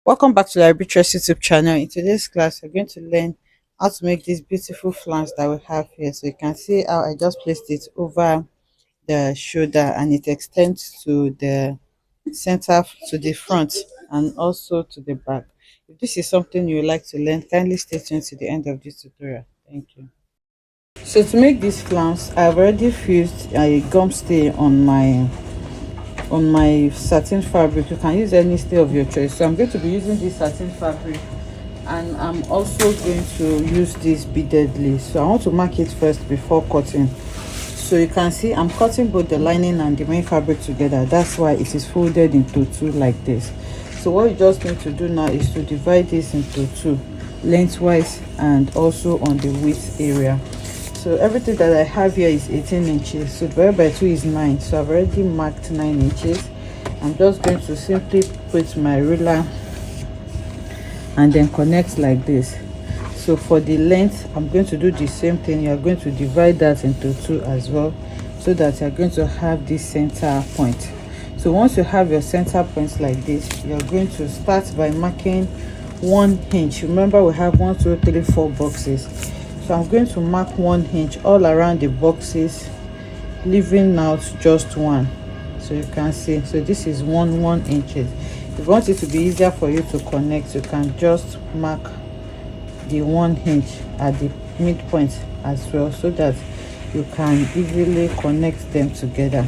Welcome back to the Arbitress YouTube channel. In today's class, we're going to learn how to make this beautiful flounce that we have here. So you can see how I just placed it over the shoulder and it extends to the center, to the front, and also to the back. If this is something you would like to learn, kindly stay tuned to the end of this tutorial. Thank you. So to make this flounce, I've already fused a gum stay on my satin fabric. You can use any style of your choice. So I'm going to be using this satin fabric, and I'm also going to use this beaded lace. So I want to mark it first before cutting. So you can see I'm cutting both the lining and the main fabric together. That's why it is folded into two like this. So what you just need to do now is to divide this into two, lengthwise and also on the width area. So everything that I have here is 18 inches, so divided by 2 is 9. So I've already marked 9 inches. I'm just going to simply put my ruler and then connect like this. So for the length, I'm going to do the same thing. You're going to divide that into two as well, so that you're going to have this center point. So once you have your center points like this, you're going to start by marking 1 inch. Remember, we have 1 2 3 4 boxes. So I'm going to mark 1 inch all around the boxes, leaving out just one. So you can see, so this is 1 inches. If you want it to be easier for you to connect, you can just mark the 1 inch at the midpoint as well, so that you can easily connect them together.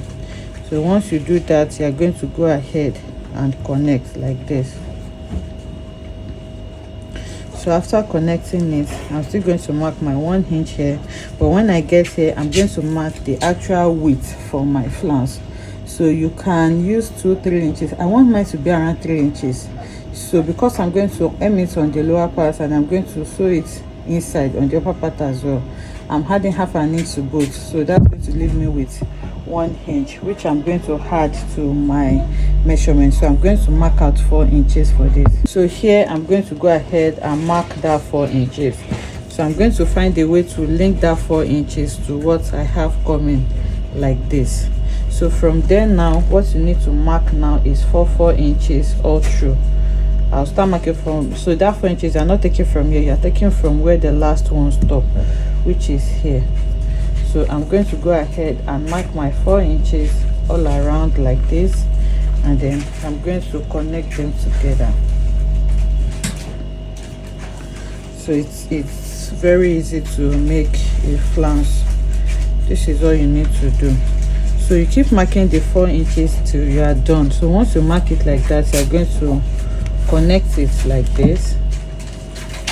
So once you do that, you are going to go ahead and connect like this. So after connecting it, I'm still going to mark my 1 inch here, but when I get here, I'm going to mark the actual width for my flounce. So you can use 2-3 inches. I want mine to be around 3 inches. So because I'm going to hem it on the lower part and I'm going to sew it inside on the upper part as well, I'm adding half an inch to both. So that's going to leave me with 1 inch, which I'm going to add to my measurement. So I'm going to mark out 4 inches for this. So here I'm going to go ahead and mark that 4 inches. So I'm going to find a way to link that 4 inches to what I have coming like this. So from there, now what you need to mark now is 4 inches all through. I'll start marking from, so that 4 inches are not taking from here, you're taking from where the last one stopped, which is here. So I'm going to go ahead and mark my 4 inches all around like this, and then I'm going to connect them together. So it's very easy to make a flounce. This is all you need to do. So you keep marking the 4 inches till you are done. So once you mark it like that, you're going to connect it like this.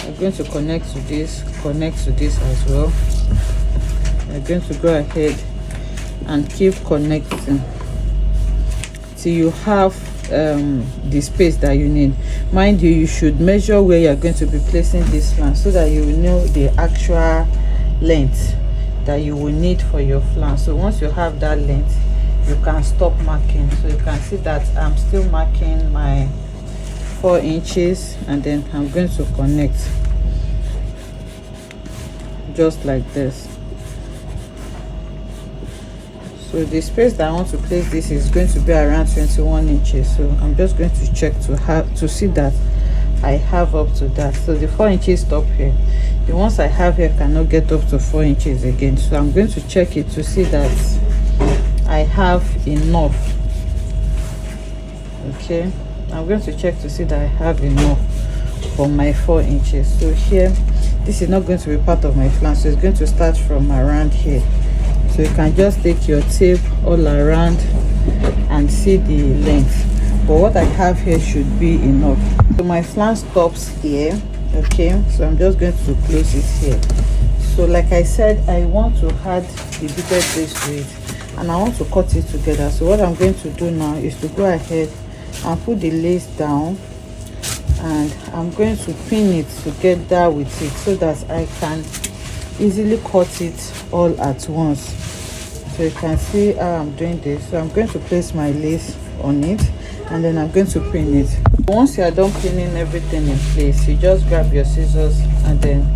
I'm going to connect to this as well. I'm going to go ahead and keep connecting till you have the space that you need. Mind you, you should measure where you're going to be placing this flounce, so that you will know the actual length that you will need for your flounce. So once you have that length, you can stop marking. So you can see that I'm still marking my 4 inches, and then I'm going to connect just like this. So the space that I want to place this is going to be around 21 inches. So I'm just going to check to see that I have up to that. So the 4 inches stop here. The ones I have here cannot get up to 4 inches again. So I'm going to check it to see that I have enough. Okay, I'm going to check to see that I have enough for my 4 inches. So here, this is not going to be part of my flounce, so it's going to start from around here. So you can just take your tape all around and see the length, but what I have here should be enough. So my flounce stops here. Okay, so I'm just going to close it here. So like I said, I want to add the beaded lace to it, and I want to cut it together. So what I'm going to do now is to go ahead and put the lace down, and I'm going to pin it together with it, so that I can easily cut it all at once. So you can see how I'm doing this. So I'm going to place my lace on it, and then I'm going to pin it. Once you are done pinning everything in place, you just grab your scissors and then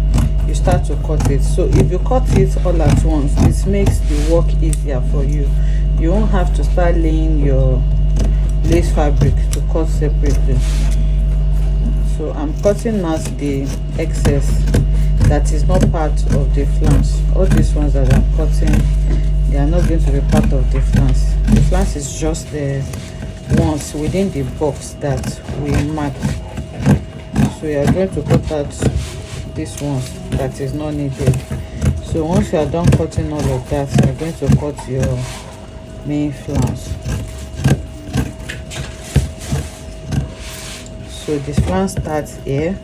you start to cut it. So if you cut it all at once, it makes the work easier for you. You won't have to start laying your lace fabric to cut separately. So I'm cutting out the excess that is not part of the flounce. All these ones that I'm cutting, they are not going to be part of the flounce. The flounce is just the ones within the box that we mark. So you are going to cut out these ones that is not needed. So once you are done cutting all of that, you are going to cut your main flounce. So this flounce starts here.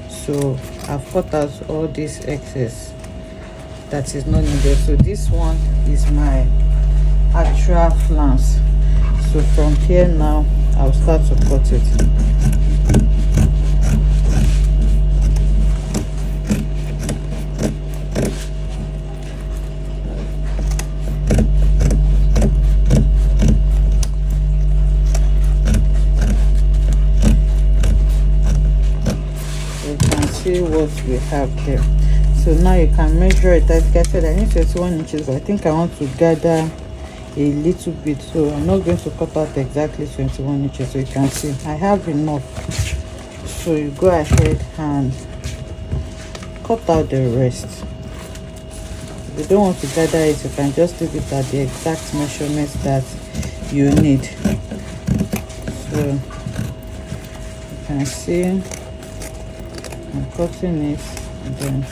So I've cut out all this excess that is not needed. So this one is my actual flounce. So from here now I'll start to cut it. What we have here. So now you can measure it. Like I said, I need 21 inches, but I think I want to gather a little bit, so I'm not going to cut out exactly 21 inches. So you can see I have enough. So you go ahead and cut out the rest. If you don't want to gather it, you can just leave it at the exact measurements that you need. So you can see I'm cutting it, and then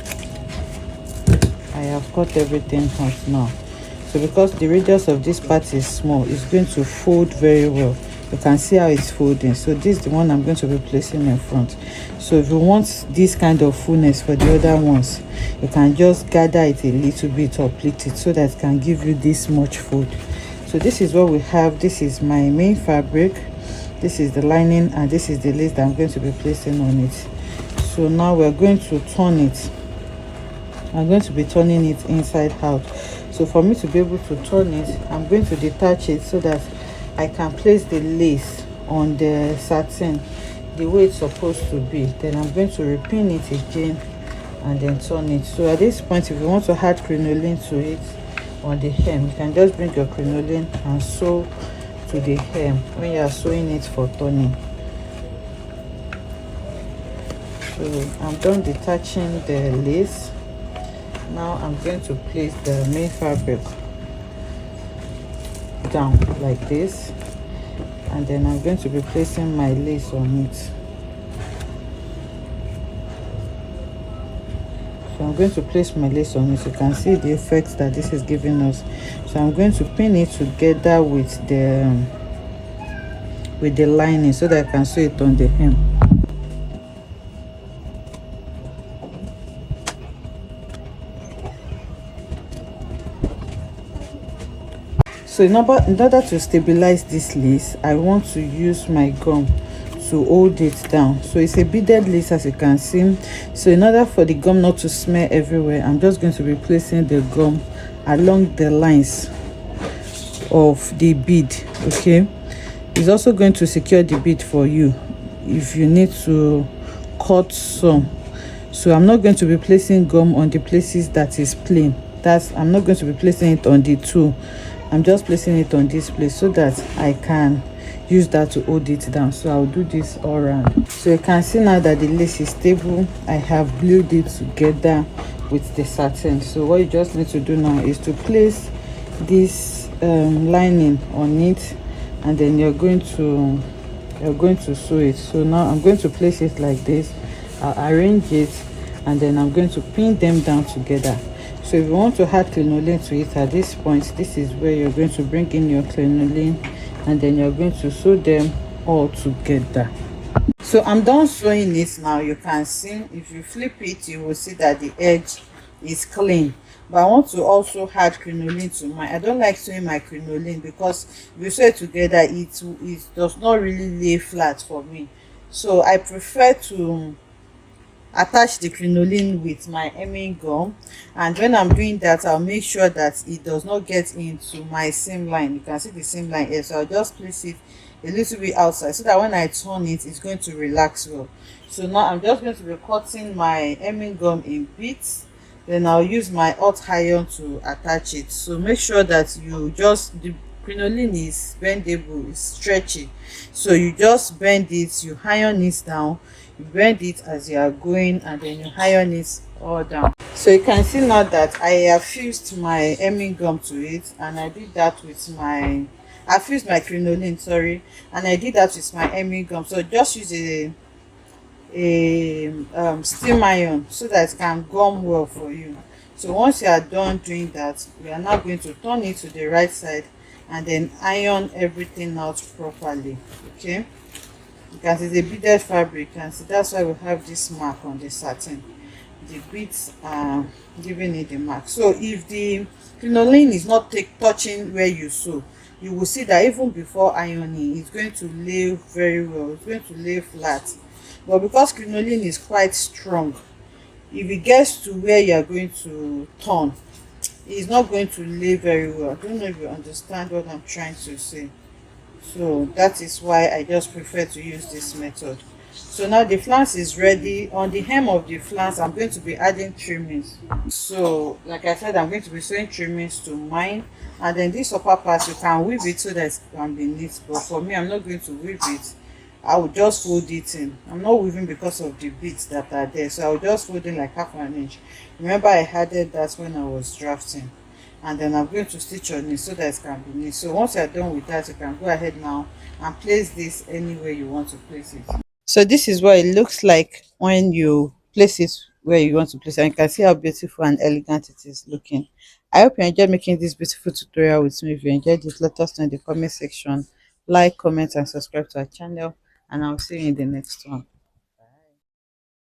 I have cut everything out now. So because the radius of this part is small, it's going to fold very well. You can see how it's folding. So this is the one I'm going to be placing in front. So if you want this kind of fullness for the other ones, you can just gather it a little bit or pleat it so that it can give you this much fold. So this is what we have. This is my main fabric, this is the lining, and this is the lace that I'm going to be placing on it. So now we're going to turn it. I'm going to be turning it inside out. So for me to be able to turn it, I'm going to detach it so that I can place the lace on the satin the way it's supposed to be. Then I'm going to repin it again and then turn it. So at this point, if you want to add crinoline to it on the hem, you can just bring your crinoline and sew to the hem when you are sewing it for turning. So I'm done detaching the lace. Now I'm going to place the main fabric down like this, and then I'm going to be placing my lace on it. So I'm going to place my lace on it. You can see the effect that this is giving us. So I'm going to pin it together with the lining so that I can sew it on the hem. So in order to stabilize this lace, I want to use my gum to hold it down. So it's a beaded lace, as you can see. So in order for the gum not to smear everywhere, I'm just going to be placing the gum along the lines of the bead. Okay, it's also going to secure the bead for you if you need to cut some. So I'm not going to be placing gum on the places that is plain. I'm not going to be placing it on the tool. I'm just placing it on this place so that I can use that to hold it down. So I'll do this all around. So you can see now that the lace is stable. I have glued it together with the satin. So what you just need to do now is to place this lining on it, and then you're going to sew it. So now I'm going to place it like this. I'll arrange it, and then I'm going to pin them down together. So if you want to add crinoline to it at this point, this is where you're going to bring in your crinoline, and then you're going to sew them all together. So I'm done sewing it now. You can see, if you flip it, you will see that the edge is clean. But I want to also add crinoline to mine. I don't like sewing my crinoline because if you sew it together, it does not really lay flat for me. So I prefer to attach the crinoline with my hemming gum, and when I'm doing that, I'll make sure that it does not get into my seam line. You can see the seam line here, so I'll just place it a little bit outside so that when I turn it, it's going to relax well. So now I'm just going to be cutting my hemming gum in bits, then I'll use my hot iron to attach it. So make sure that the crinoline is bendable, it's stretchy, so you just bend it, you iron it down, you bend it as you are going, and then you iron it all down. So you can see now that I have fused my hemming gum to it, and I did that with my, I fused my crinoline, sorry, and I did that with my hemming gum. So just use a steam iron so that it can gum well for you. So once you are done doing that, we are now going to turn it to the right side and then iron everything out properly. Okay, you can see the beaded fabric, you can see that's why we have this mark on the satin. The beads are giving it the mark. So if the crinoline is not touching where you sew, you will see that even before ironing, it's going to lay very well, it's going to lay flat. But because crinoline is quite strong, if it gets to where you are going to turn, it's not going to lay very well. I don't know if you understand what I'm trying to say. So that is why I just prefer to use this method. So now the flounce is ready. On the hem of the flounce, I'm going to be adding trimmings. So like I said, I'm going to be sewing trimmings to mine, and then this upper part you can weave it so that it can be neat, but for me, I'm not going to weave it. I will just fold it in. I'm not weaving because of the beads that are there, so I will just fold in like half an inch. Remember, I added that when I was drafting, and then I'm going to stitch on it so that it can be neat. So once you're done with that, you can go ahead now and place this anywhere you want to place it. So this is what it looks like when you place it where you want to place it, and you can see how beautiful and elegant it is looking. I hope you enjoyed making this beautiful tutorial with me. If you enjoyed it, let us know in the comment section. Like, comment, and subscribe to our channel, and I'll see you in the next one.